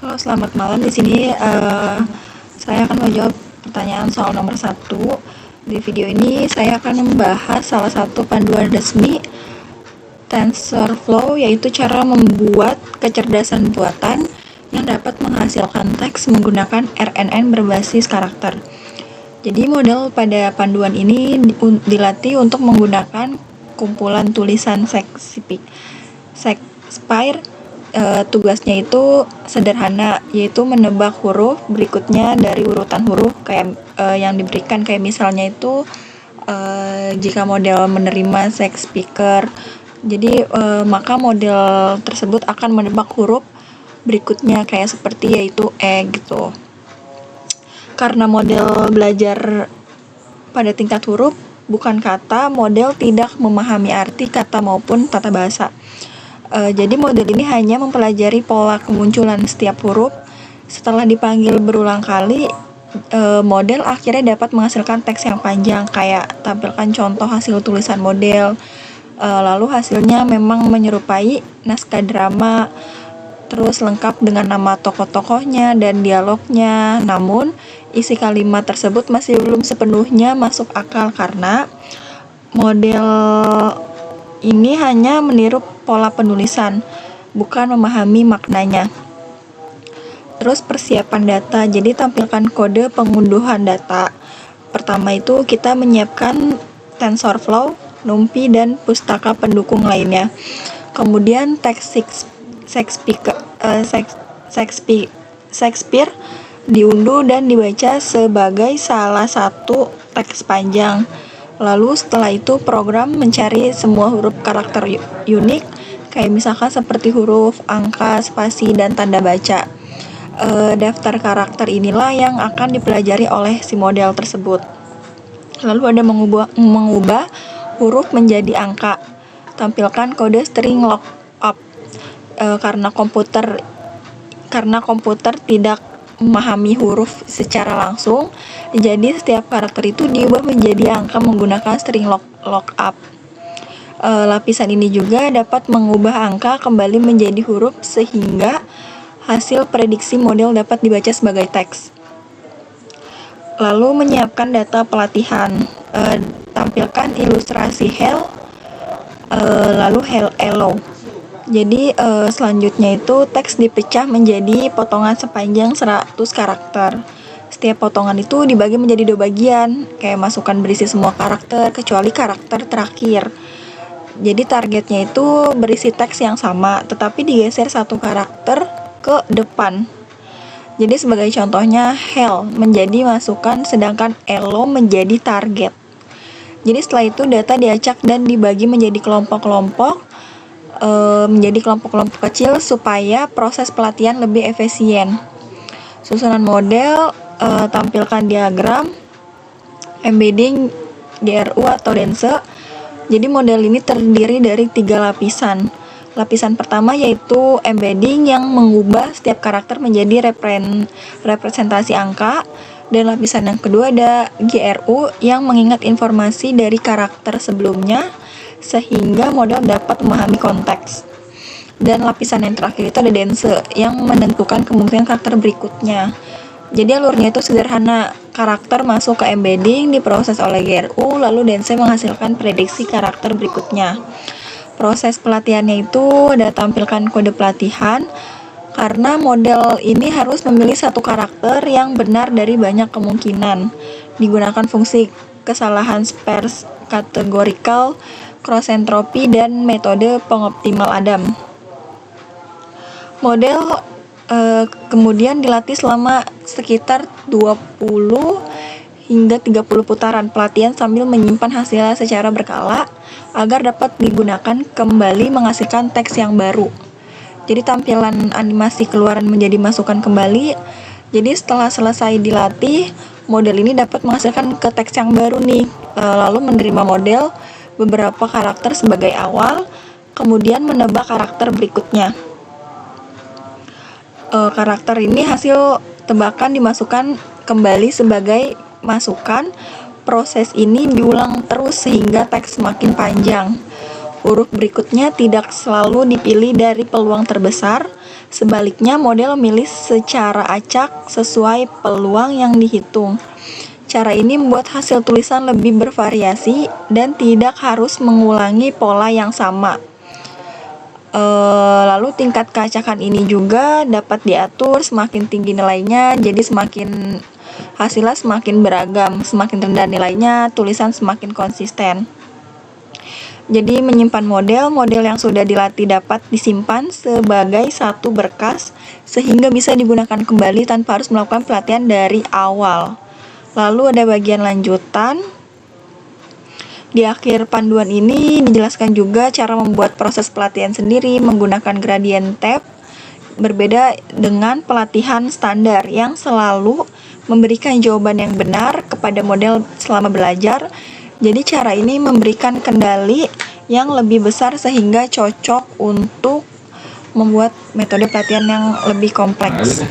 Halo, selamat malam. Di sini saya akan menjawab pertanyaan soal nomor 1. Di video ini saya akan membahas salah satu panduan resmi TensorFlow, yaitu cara membuat kecerdasan buatan yang dapat menghasilkan teks menggunakan RNN berbasis karakter. Jadi model pada panduan ini dilatih untuk menggunakan kumpulan tulisan Shakespeare. Tugasnya itu sederhana, yaitu menebak huruf berikutnya dari urutan huruf yang diberikan, kayak misalnya itu jika model menerima Shakespeare, jadi maka model tersebut akan menebak huruf berikutnya kayak seperti yaitu gitu. Karena model belajar pada tingkat huruf bukan kata, model tidak memahami arti kata maupun tata bahasa. Jadi model ini hanya mempelajari pola kemunculan setiap huruf. Setelah dipanggil berulang kali, model akhirnya dapat menghasilkan teks yang panjang, kayak tampilkan contoh hasil tulisan model. Lalu hasilnya memang menyerupai naskah drama, terus lengkap dengan nama tokoh-tokohnya dan dialognya. Namun isi kalimat tersebut masih belum sepenuhnya masuk akal karena model ini hanya meniru pola penulisan, bukan memahami maknanya. Terus persiapan data, jadi tampilkan kode pengunduhan data. Pertama itu kita menyiapkan TensorFlow, NumPy, dan pustaka pendukung lainnya. Kemudian teks Shakespeare diunduh dan dibaca sebagai salah satu teks panjang. Lalu setelah itu program mencari semua huruf karakter unik, kayak misalkan seperti huruf, angka, spasi, dan tanda baca. Daftar karakter inilah yang akan dipelajari oleh si model tersebut. Lalu ada mengubah huruf menjadi angka. Tampilkan kode string lookup. Karena komputer tidak memahami huruf secara langsung, jadi setiap karakter itu diubah menjadi angka menggunakan string lookup. Lapisan ini juga dapat mengubah angka kembali menjadi huruf sehingga hasil prediksi model dapat dibaca sebagai teks. Lalu menyiapkan data pelatihan, tampilkan ilustrasi lalu hello. Jadi selanjutnya itu teks dipecah menjadi potongan sepanjang 100 karakter. Setiap potongan itu dibagi menjadi 2 bagian, kayak masukkan berisi semua karakter kecuali karakter terakhir. Jadi targetnya itu berisi teks yang sama, tetapi digeser 1 karakter ke depan. Jadi sebagai contohnya, hell menjadi masukan, sedangkan elo menjadi target. Jadi setelah itu data diacak dan dibagi menjadi kelompok-kelompok kecil supaya proses pelatihan lebih efisien. Susunan model, tampilkan diagram, embedding, GRU atau dense. Jadi model ini terdiri dari 3 lapisan. Lapisan pertama yaitu embedding yang mengubah setiap karakter menjadi representasi angka, dan lapisan yang kedua ada GRU yang mengingat informasi dari karakter sebelumnya sehingga model dapat memahami konteks. Dan lapisan yang terakhir itu ada dense yang menentukan kemungkinan karakter berikutnya. Jadi alurnya itu sederhana, karakter masuk ke embedding, diproses oleh GRU, lalu dense menghasilkan prediksi karakter berikutnya. Proses pelatihannya itu ada tampilkan kode pelatihan, karena model ini harus memilih satu karakter yang benar dari banyak kemungkinan. Digunakan fungsi kesalahan sparse categorical, cross entropy, dan metode pengoptimal Adam. Model kemudian dilatih selama sekitar 20 hingga 30 putaran pelatihan sambil menyimpan hasilnya secara berkala agar dapat digunakan kembali menghasilkan teks yang baru. Jadi tampilan animasi keluaran menjadi masukan kembali. Jadi setelah selesai dilatih, model ini dapat menghasilkan ke teks yang baru nih. Lalu menerima model beberapa karakter sebagai awal, kemudian menebak karakter berikutnya. Karakter ini hasil tebakan dimasukkan kembali sebagai masukan. Proses ini diulang terus sehingga teks semakin panjang. Huruf berikutnya tidak selalu dipilih dari peluang terbesar. Sebaliknya, model memilih secara acak sesuai peluang yang dihitung. Cara ini membuat hasil tulisan lebih bervariasi dan tidak harus mengulangi pola yang sama. Lalu tingkat keacakan ini juga dapat diatur semakin tinggi nilainya, jadi hasilnya semakin beragam, semakin rendah nilainya, tulisan semakin konsisten. Jadi menyimpan model yang sudah dilatih dapat disimpan sebagai satu berkas sehingga bisa digunakan kembali tanpa harus melakukan pelatihan dari awal. Lalu ada bagian lanjutan. Di akhir panduan ini dijelaskan juga cara membuat proses pelatihan sendiri menggunakan gradient tab, berbeda dengan pelatihan standar yang selalu memberikan jawaban yang benar kepada model selama belajar. Jadi cara ini memberikan kendali yang lebih besar sehingga cocok untuk membuat metode pelatihan yang lebih kompleks.